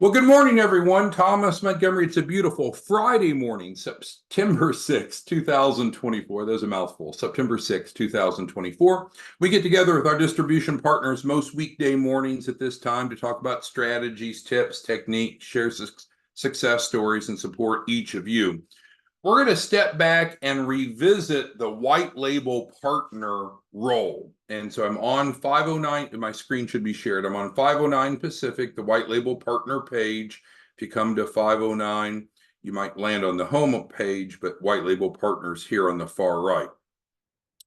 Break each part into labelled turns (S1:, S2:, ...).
S1: Well, good morning, everyone. Thomas Montgomery. It's a beautiful Friday morning, September 6th, 2024. There's a mouthful. September 6th, 2024. We get together with our distribution partners most weekday mornings at this time to talk about strategies, tips, techniques, share success stories, and support each of you. We're going to step back and revisit the white label partner role. And so I'm on 509, my screen should be shared. I'm on 509 Pacific, the white label partner page. If you come to 509, you might land on the home page, but white label partners here on the far right.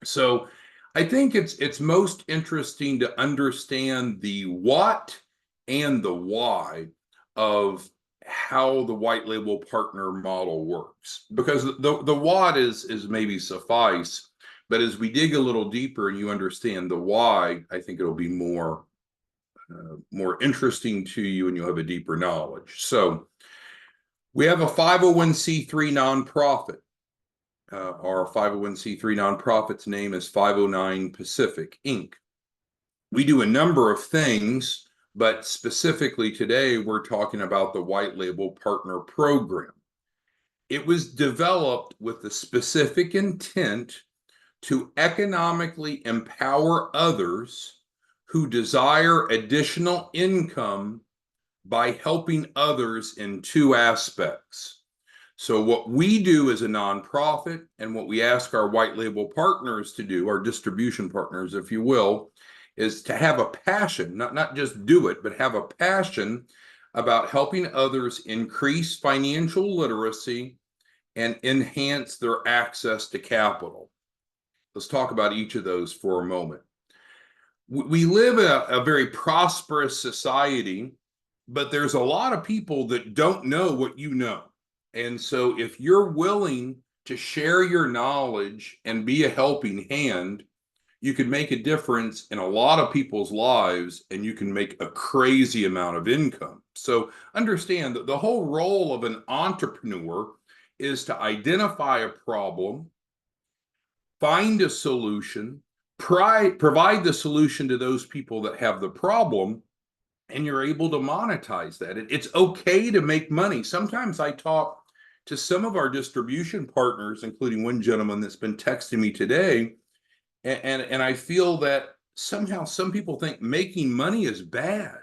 S1: So I think it's most interesting to understand the what and the why of how the white label partner model works, because the what is maybe suffice, but as we dig a little deeper and you understand the why, I think it'll be more interesting to you and you'll have a deeper knowledge. So we have a 501c3 nonprofit. Our 501c3 nonprofit's name is 509 Pacific Inc. We do a number of things, but specifically today, we're talking about the White Label Partner Program. It was developed with the specific intent to economically empower others who desire additional income by helping others in two aspects. So what we do as a nonprofit and what we ask our white label partners to do, our distribution partners, if you will, is to have a passion, not just do it, but have a passion about helping others increase financial literacy and enhance their access to capital. Let's talk about each of those for a moment. We live in a very prosperous society, but there's a lot of people that don't know what you know. And so if you're willing to share your knowledge and be a helping hand, you can make a difference in a lot of people's lives and you can make a crazy amount of income. So understand that the whole role of an entrepreneur is to identify a problem, find a solution, provide the solution to those people that have the problem, and you're able to monetize that. It's okay to make money. Sometimes I talk to some of our distribution partners, including one gentleman that's been texting me today, and I feel that somehow some people think making money is bad.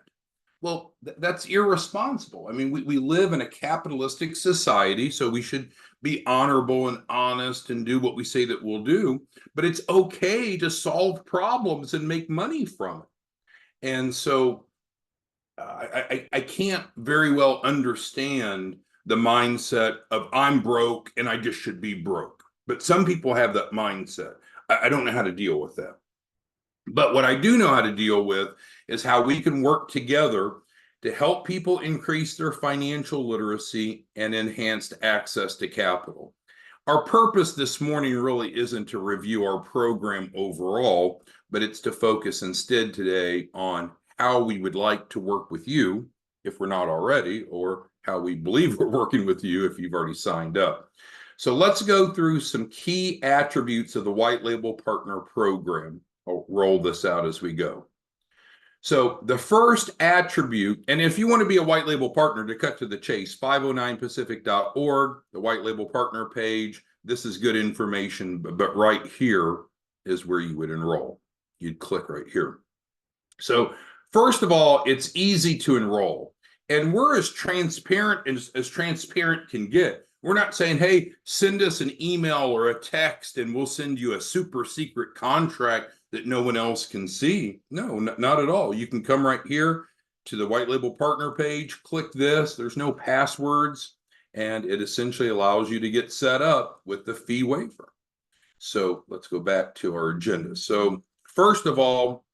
S1: Well, that's irresponsible. I mean, we live in a capitalistic society, so we should be honorable and honest and do what we say that we'll do. But it's okay to solve problems and make money from it. And so I can't very well understand the mindset of I'm broke and I just should be broke. But some people have that mindset. I don't know how to deal with that. But what I do know how to deal with is how we can work together to help people increase their financial literacy and enhanced access to capital. Our purpose this morning really isn't to review our program overall, but it's to focus instead today on how we would like to work with you, if we're not already, or how we believe we're working with you if you've already signed up. So let's go through some key attributes of the White Label Partner Program. I'll roll this out as we go. So the first attribute, and if you want to be a white label partner, to cut to the chase, 509pacific.org, the white label partner page, this is good information, but right here is where you would enroll. You'd click right here. So first of all, it's easy to enroll. And we're as transparent as transparent can get. We're not saying, hey, send us an email or a text and we'll send you a super secret contract that no one else can see. No, not at all. You can come right here to the White Label Partner page, click this. There's no passwords, and it essentially allows you to get set up with the fee waiver. So let's go back to our agenda. So first of all,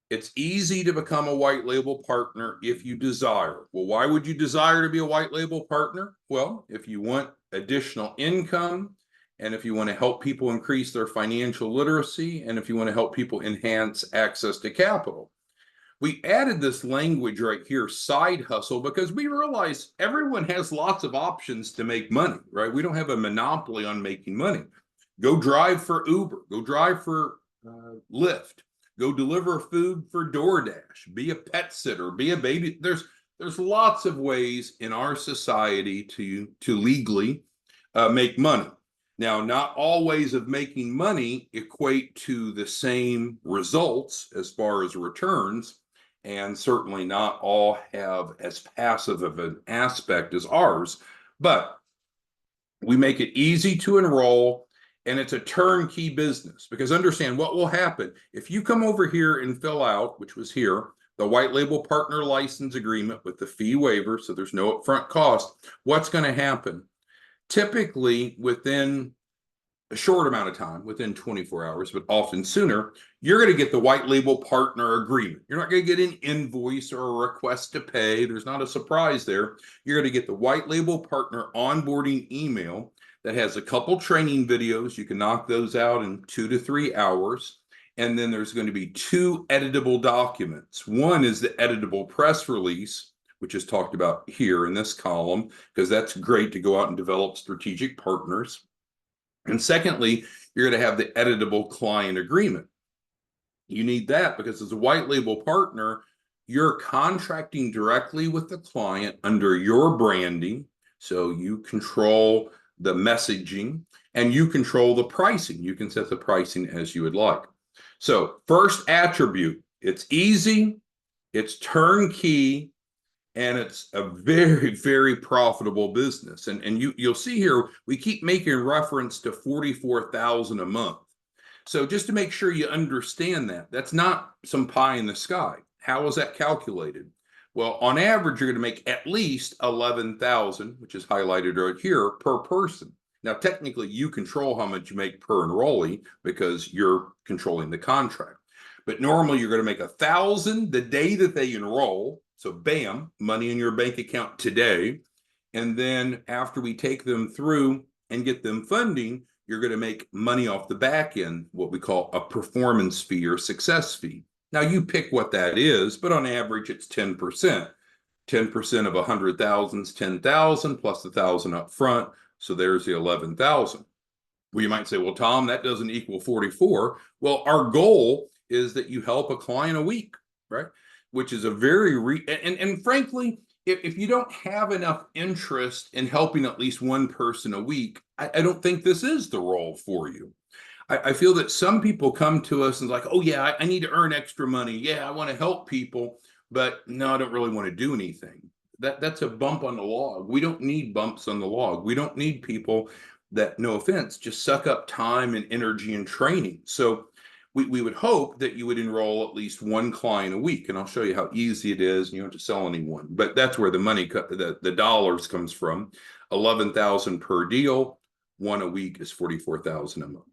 S1: it's easy to become a white label partner if you desire. Well, why would you desire to be a white label partner? Well, if you want additional income, and if you want to help people increase their financial literacy, and if you want to help people enhance access to capital. We added this language right here, side hustle, because we realize everyone has lots of options to make money, right? We don't have a monopoly on making money. Go drive for Uber, go drive for Lyft. go deliver food for DoorDash, be a pet sitter, be a baby. There's lots of ways in our society to legally make money. Now, not all ways of making money equate to the same results as far as returns, and certainly not all have as passive of an aspect as ours, but we make it easy to enroll, and it's a turnkey business. Because understand what will happen if you come over here and fill out, which was here, the white label partner license agreement with the fee waiver, so there's no upfront cost. What's going to happen? Typically, within a short amount of time, within 24 hours, but often sooner, you're going to get the white label partner agreement. You're not going to get an invoice or a request to pay. There's not a surprise there. You're going to get the white label partner onboarding email that has a couple training videos. You can knock those out in 2 to 3 hours. And then there's going to be 2 editable documents. One is the editable press release, which is talked about here in this column, because that's great to go out and develop strategic partners. And secondly, you're going to have the editable client agreement. You need that because as a white label partner, you're contracting directly with the client under your branding. So you control the messaging and you control the pricing. You can set the pricing as you would like. So first attribute, it's easy, it's turnkey, and it's a very, very profitable business. And you'll see here, we keep making reference to $44,000 a month. So just to make sure you understand that, that's not some pie in the sky. How is that calculated? Well, on average, you're going to make at least $11,000, which is highlighted right here, per person. Now, technically, you control how much you make per enrollee because you're controlling the contract. But normally, you're going to make $1,000 the day that they enroll. So bam, money in your bank account today. And then after we take them through and get them funding, you're going to make money off the back end, what we call a performance fee or success fee. Now you pick what that is, but on average it's 10%. 10% of 100,000 is 10,000 plus the 1,000 up front. So there's the 11,000. Well, you might say, well, Tom, that doesn't equal 44. Well, our goal is that you help a client a week, right? Which is a very, and frankly, if you don't have enough interest in helping at least one person a week, I don't think this is the role for you. I feel that some people come to us and like, oh yeah, I need to earn extra money. Yeah, I want to help people, but no, I don't really want to do anything. That's a bump on the log. We don't need bumps on the log. We don't need people that, no offense, just suck up time and energy and training. So we would hope that you would enroll at least one client a week. And I'll show you how easy it is. You don't have to sell anyone, but that's where the money, the dollars comes from. 11,000 per deal. One a week is 44,000 a month.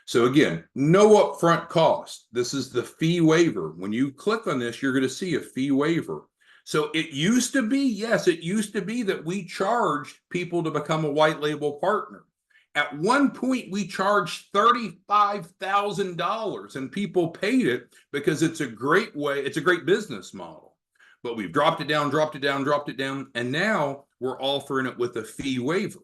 S1: So again, no upfront cost. This is the fee waiver. When you click on this, you're going to see a fee waiver. So it used to be, yes, it used to be that we charged people to become a white label partner. At one point, we charged $35,000 and people paid it because it's a great way, it's a great business model. But we've dropped it down, dropped it down, dropped it down, and now we're offering it with a fee waiver.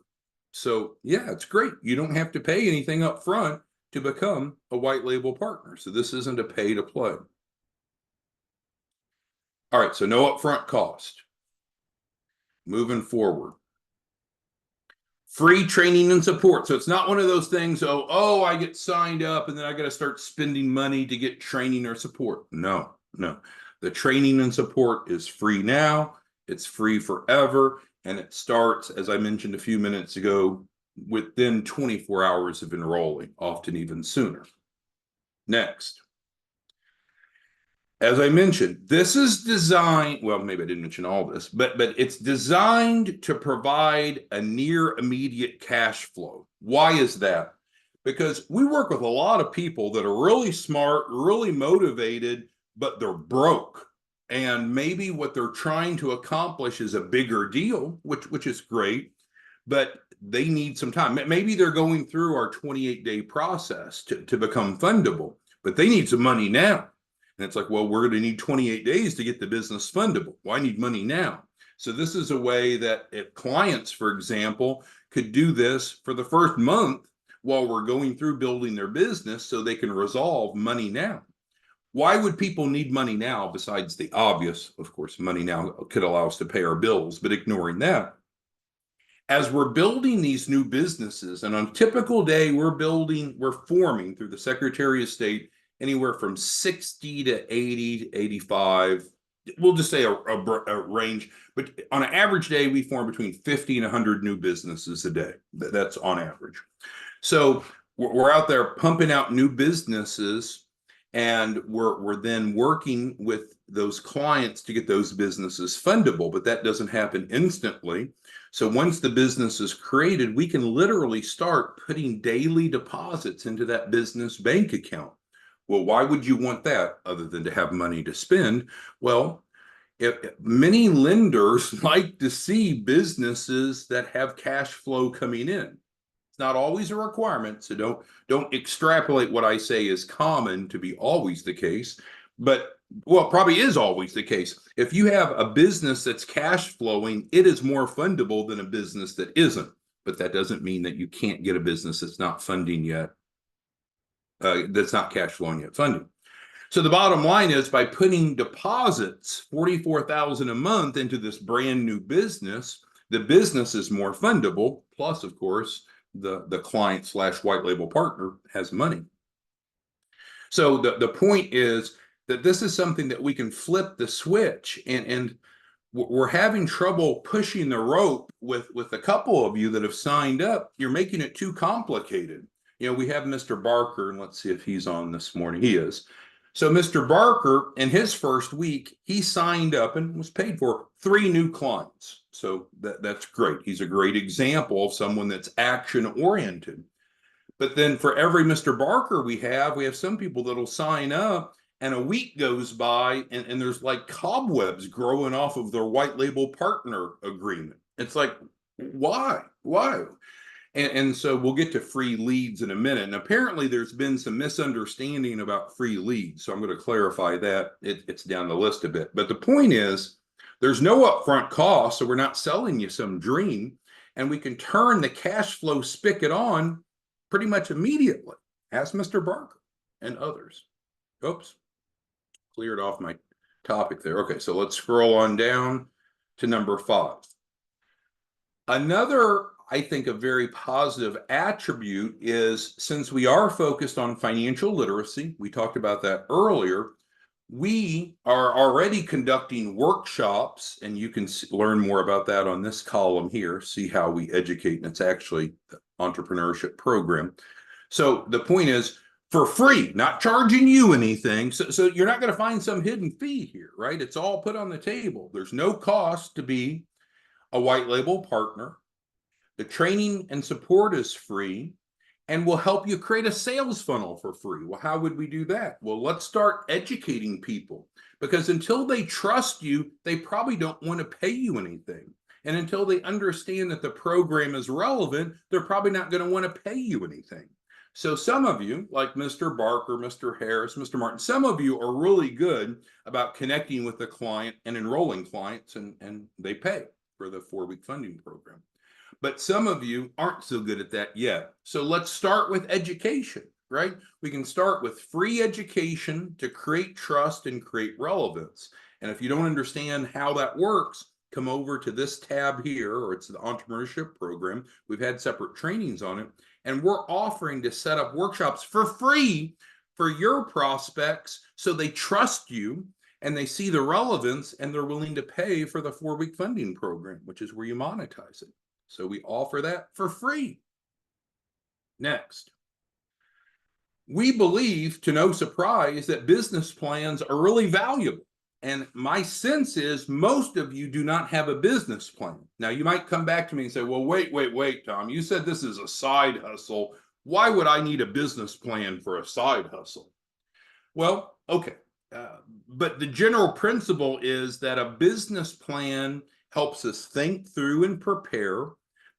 S1: So yeah, it's great. You don't have to pay anything up front to become a white label partner. So this isn't a pay to play. All right, so no upfront cost. Moving forward. Free training and support. So it's not one of those things, oh, I get signed up and then I got to start spending money to get training or support. No. The training and support is free now. It's free forever. And it starts, as I mentioned a few minutes ago, within 24 hours of enrolling, often even sooner. Next. As I mentioned, this is designed, well, maybe I didn't mention all this, but it's designed to provide a near immediate cash flow. Why is that? Because we work with a lot of people that are really smart, really motivated, but they're broke. And maybe what they're trying to accomplish is a bigger deal, which is great, but they need some time. Maybe they're going through our 28-day process to become fundable, but they need some money now. And it's like, well, we're going to need 28 days to get the business fundable. Well, I need money now. So this is a way that if clients, for example, could do this for the first month while we're going through building their business so they can resolve money now. Why would people need money now besides the obvious? Of course, money now could allow us to pay our bills, but ignoring that, as we're building these new businesses, and on a typical day, we're forming through the Secretary of State anywhere from 60 to 80 to 85. We'll just say a range, but on an average day, we form between 50 and 100 new businesses a day. That's on average. So we're out there pumping out new businesses, and we're then working with those clients to get those businesses fundable, but that doesn't happen instantly. So once the business is created, we can literally start putting daily deposits into that business bank account. Well, why would you want that other than to have money to spend? Well, many lenders like to see businesses that have cash flow coming in. It's not always a requirement, so don't extrapolate what I say is common to be always the case, but well, it probably is always the case. If you have a business that's cash flowing, it is more fundable than a business that isn't. But that doesn't mean that you can't get a business that's not funding yet, that's not cash flowing yet funding. So the bottom line is, by putting deposits, $44,000 a month, into this brand new business, the business is more fundable. Plus, of course, the client / white label partner has money. So the point is that this is something that we can flip the switch, and we're having trouble pushing the rope with a couple of you that have signed up. You're making it too complicated. You know, we have Mr. Barker, and let's see if he's on this morning. He is. So Mr. Barker, in his first week, he signed up and was paid for 3 new clients. So that's great. He's a great example of someone that's action oriented. But then for every Mr. Barker we have some people that'll sign up, and a week goes by and there's like cobwebs growing off of their white label partner agreement. It's like, why? And so we'll get to free leads in a minute. And apparently there's been some misunderstanding about free leads. So I'm going to clarify that. It's down the list a bit. But the point is, there's no upfront cost. So we're not selling you some dream. And we can turn the cash flow spigot on pretty much immediately. Ask Mr. Barker and others. Oops. Cleared off my topic there. Okay, so let's scroll on down to number 5. Another, I think, a very positive attribute is, since we are focused on financial literacy, we talked about that earlier, we are already conducting workshops, and you can learn more about that on this column here, see how we educate, and it's actually the entrepreneurship program. So the point is, for free, not charging you anything. So you're not going to find some hidden fee here, right? It's all put on the table. There's no cost to be a white label partner. The training and support is free, and we'll help you create a sales funnel for free. Well, how would we do that? Well, let's start educating people, because until they trust you, they probably don't want to pay you anything. And until they understand that the program is relevant, they're probably not going to want to pay you anything. So some of you, like Mr. Barker, Mr. Harris, Mr. Martin, some of you are really good about connecting with the client and enrolling clients, and they pay for the 4-week funding program. But some of you aren't so good at that yet. So let's start with education, right? We can start with free education to create trust and create relevance. And if you don't understand how that works, come over to this tab here, or it's the entrepreneurship program. We've had separate trainings on it. And we're offering to set up workshops for free for your prospects, so they trust you and they see the relevance, and they're willing to pay for the 4-week funding program, which is where you monetize it. So we offer that for free. Next, we believe, to no surprise, that business plans are really valuable. And my sense is most of you do not have a business plan. Now, you might come back to me and say, well, wait, Tom, you said this is a side hustle. Why would I need a business plan for a side hustle? Well, okay. But the general principle is that a business plan helps us think through and prepare.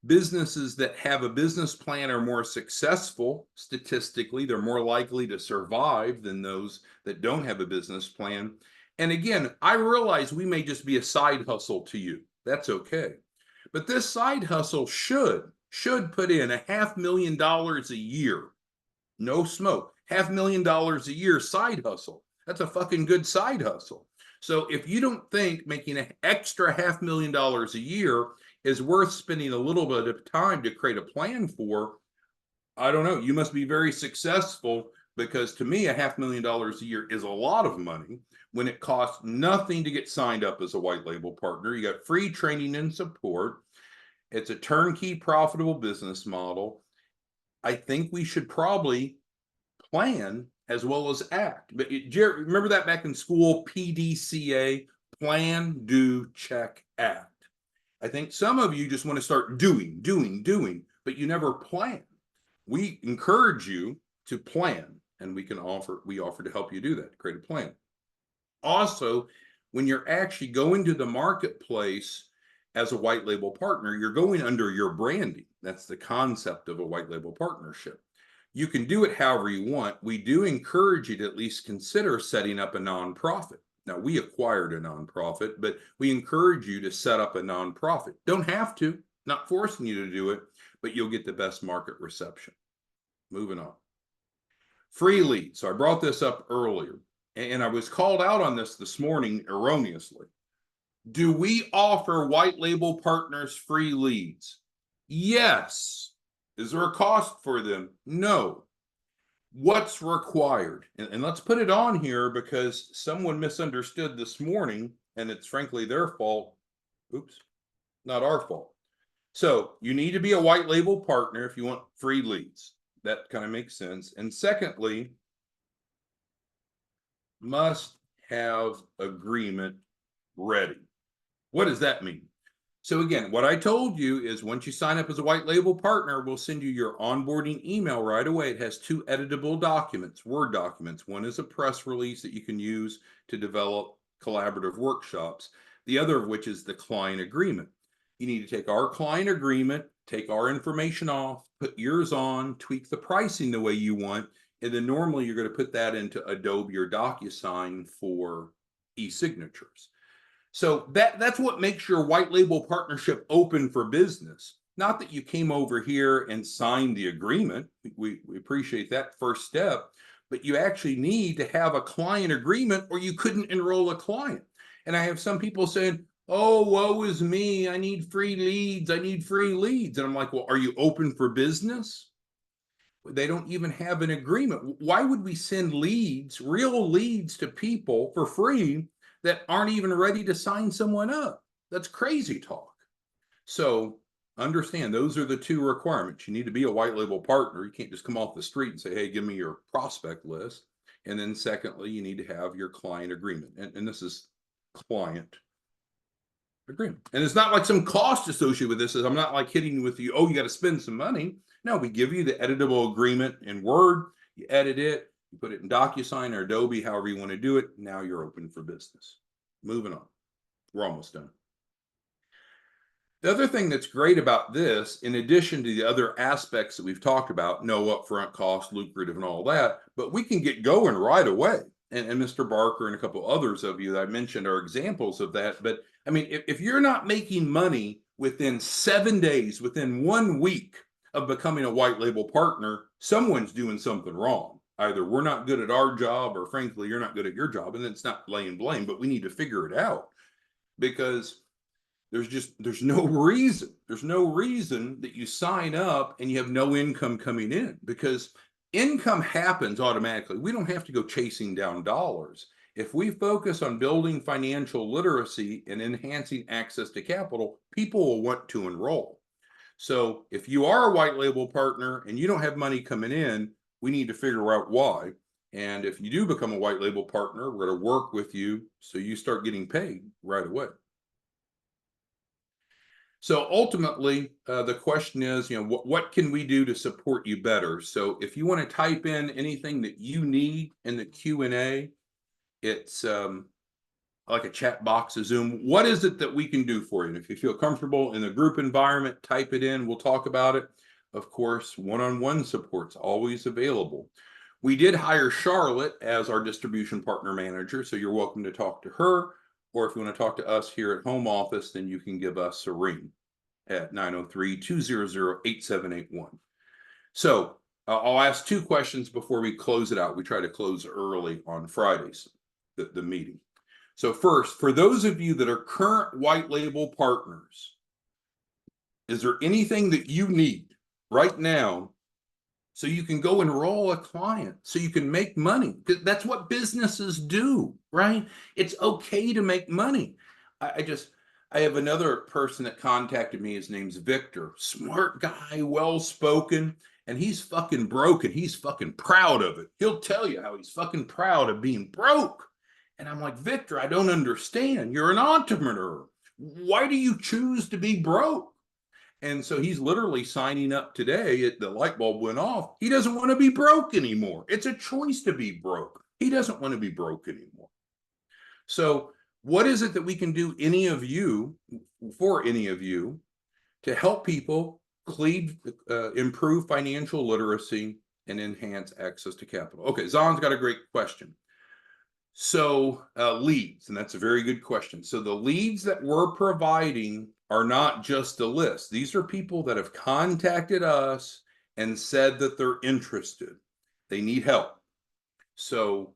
S1: Businesses that have a business plan are more successful statistically. They're more likely to survive than those that don't have a business plan. And again, I realize we may just be a side hustle to you. That's okay. But this side hustle should should put in $500,000 a year, no smoke, $500,000 a year side hustle. That's a fucking good side hustle. So if you don't think making an extra $500,000 a year is worth spending a little bit of time to create a plan for, I don't know, you must be very successful, because to me, $500,000 a year is a lot of money when it costs nothing to get signed up as a white label partner. You got free training and support. It's a turnkey profitable business model. I think we should probably plan as well as act. But Jared, remember that back in school, PDCA, plan, do, check, act. I think some of you just want to start doing, but you never plan. We encourage you to plan, and we offer to help you do that, create a plan. Also, when you're actually going to the marketplace as a white label partner, you're going under your branding. That's the concept of a white label partnership. You can do it however you want. We do encourage you to at least consider setting up a nonprofit. Now, we acquired a nonprofit, but we encourage you to set up a nonprofit. Don't have to, not forcing you to do it, but you'll get the best market reception. Moving on. Free leads. So I brought this up earlier, and I was called out on this morning erroneously. Do we offer white label partners free leads? Yes. Is there a cost for them? No. What's required? And let's put it on here, because someone misunderstood this morning, and it's frankly their fault. Oops, not our fault. So you need to be a white label partner if you want free leads. That kind of makes sense. And secondly, must have agreement ready. What does that mean? So again, what I told you is once you sign up as a white label partner, we'll send you your onboarding email right away. It has 2 editable documents, Word documents. One is a press release that you can use to develop collaborative workshops. The other of which is the client agreement. You need to take our client agreement, take our information off, put yours on, tweak the pricing the way you want, and then normally you're going to put that into Adobe or DocuSign for e-signatures. So that's what makes your white label partnership open for business. Not that you came over here and signed the agreement. We appreciate that first step, but you actually need to have a client agreement or you couldn't enroll a client. And I have some people saying, oh, woe is me, I need free leads, I need free leads. And I'm like, well, are you open for business? They don't even have an agreement. Why would we send leads, real leads, to people for free that aren't even ready to sign someone up? That's crazy talk. So understand, those are the 2 requirements. You need to be a white label partner. You can't just come off the street and say, hey, give me your prospect list. And then secondly, you need to have your client agreement. And this is client agreement. And it's not like some cost associated with this. I'm not like hitting you with you, oh, you got to spend some money. No, we give you the editable agreement in Word. You edit it. You put it in DocuSign or Adobe, however you want to do it. Now you're open for business. Moving on. We're almost done. The other thing that's great about this, in addition to the other aspects that we've talked about, no upfront cost, lucrative and all that, but we can get going right away. And Mr. Barker and a couple others of you that I mentioned are examples of that. But I mean, if you're not making money within 7 days, within 1 week of becoming a white label partner, someone's doing something wrong. Either we're not good at our job, or frankly, you're not good at your job. And it's not laying blame, but we need to figure it out, because there's no reason that you sign up and you have no income coming in, because income happens automatically. We don't have to go chasing down dollars. If we focus on building financial literacy and enhancing access to capital, people will want to enroll. So if you are a white label partner and you don't have money coming in, we need to figure out why. And if you do become a white label partner, we're going to work with you so you start getting paid right away. So ultimately, the question is, what can we do to support you better? So if you want to type in anything that you need in the Q&A, it's like a chat box of Zoom. What is it that we can do for you? And if you feel comfortable in the group environment, type it in. We'll talk about it. Of course, one-on-one support's always available. We did hire Charlotte as our distribution partner manager, so you're welcome to talk to her. Or if you want to talk to us here at home office, then you can give us a ring. at 903-200-8781. So I'll ask two questions before we close it out. We try to close early on Fridays, the meeting. So first, for those of you that are current white label partners, is there anything that you need right now so you can go enroll a client, so you can make money? That's what businesses do, right? It's okay to make money. I have another person that contacted me. His name's Victor. Smart guy, well-spoken, and he's fucking broke, and he's fucking proud of it. He'll tell you how he's fucking proud of being broke. And I'm like, Victor, I don't understand. You're an entrepreneur. Why do you choose to be broke? And so he's literally signing up today. The light bulb went off. He doesn't want to be broke anymore. It's a choice to be broke. He doesn't want to be broke anymore. So what is it that we can do, any of you, for any of you, to help people improve financial literacy and enhance access to capital? Okay, Zon's got a great question. So leads, and that's a very good question. So the leads that we're providing are not just a list. These are people that have contacted us and said that they're interested. They need help. So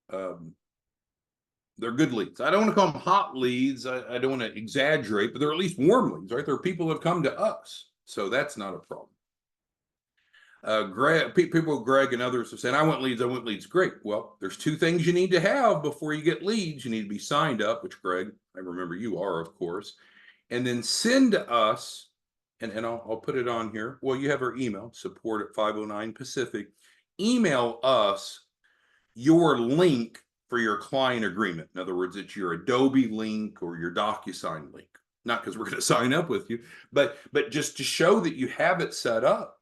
S1: they're good leads. I don't want to call them hot leads. I don't want to exaggerate, but they're at least warm leads, right? They're people who have come to us. So that's not a problem. Greg and others have said, I want leads. Great. Well, there's two things you need to have before you get leads. You need to be signed up, which, Greg, I remember you are, of course, and then send to us, and I'll put it on here. Well, you have our email, support@509Pacific. Email us your link for your client agreement. In other words, it's your Adobe link or your DocuSign link. Not because we're going to sign up with you, but just to show that you have it set up.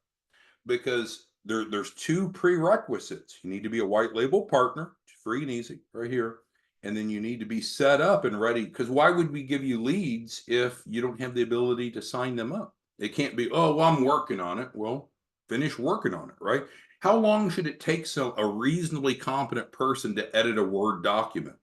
S1: Because there's two prerequisites. You need to be a white label partner, free and easy, right here. And then you need to be set up and ready. Because why would we give you leads if you don't have the ability to sign them up? It can't be, oh, well, I'm working on it. Well, finish working on it, right? How long should it take a reasonably competent person to edit a Word document?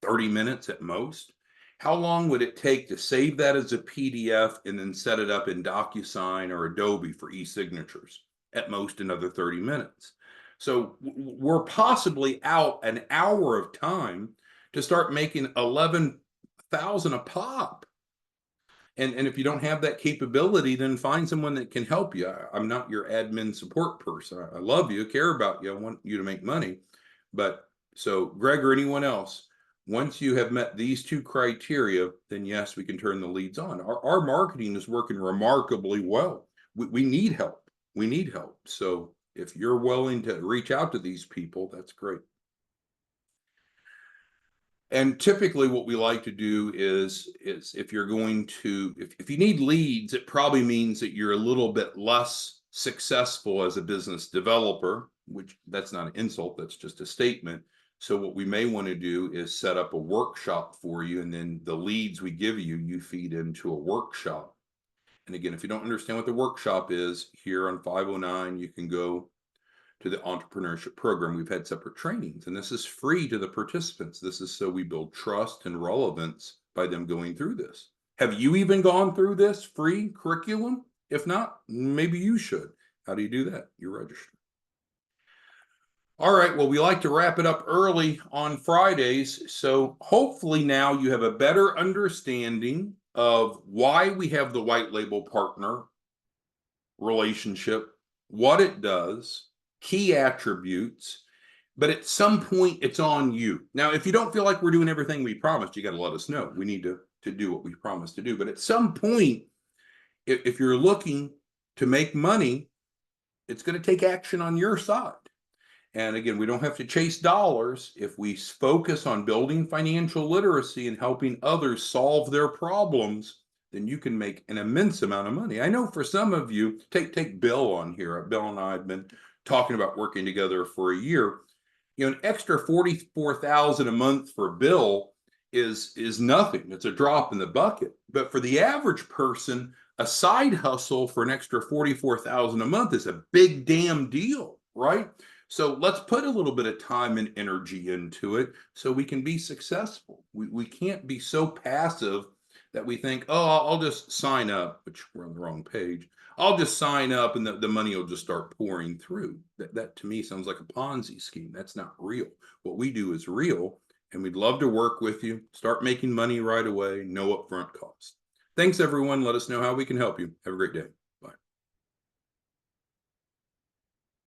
S1: 30 minutes at most. How long would it take to save that as a PDF and then set it up in DocuSign or Adobe for e-signatures? At most another 30 minutes. So we're possibly out an hour of time to start making 11,000 a pop. And if you don't have that capability, then find someone that can help you. I'm not your admin support person. I love you, care about you, I want you to make money. But so Greg or anyone else, once you have met these two criteria, then yes, we can turn the leads on. Our marketing is working remarkably well. We need help. We need help. So if you're willing to reach out to these people, that's great. And typically what we like to do is if you're going to, if you need leads, it probably means that you're a little bit less successful as a business developer, which that's not an insult, that's just a statement. So what we may want to do is set up a workshop for you, and then the leads we give you, you feed into a workshop. And again, if you don't understand what the workshop is, here on 509, you can go to the entrepreneurship program. We've had separate trainings, and this is free to the participants. This is so we build trust and relevance by them going through this. Have you even gone through this free curriculum? If not, maybe you should. How do you do that? You register. All right, well, we like to wrap it up early on Fridays. So hopefully now you have a better understanding of why we have the white label partner relationship, what it does, key attributes, but at some point it's on you. Now, if you don't feel like we're doing everything we promised, you got to let us know. We need to do what we promised to do. But at some point, if you're looking to make money, it's going to take action on your side. And again, we don't have to chase dollars. If we focus on building financial literacy and helping others solve their problems, then you can make an immense amount of money. I know for some of you, take Bill on here. Bill and I have been talking about working together for a year. You know, an extra $44,000 a month for Bill is nothing. It's a drop in the bucket. But for the average person, a side hustle for an extra $44,000 a month is a big damn deal, right? So let's put a little bit of time and energy into it so we can be successful. We can't be so passive that we think, oh, I'll just sign up, which we're on the wrong page. I'll just sign up and the money will just start pouring through. That to me sounds like a Ponzi scheme. That's not real. What we do is real, and we'd love to work with you. Start making money right away, no upfront cost. Thanks, everyone. Let us know how we can help you. Have a great day.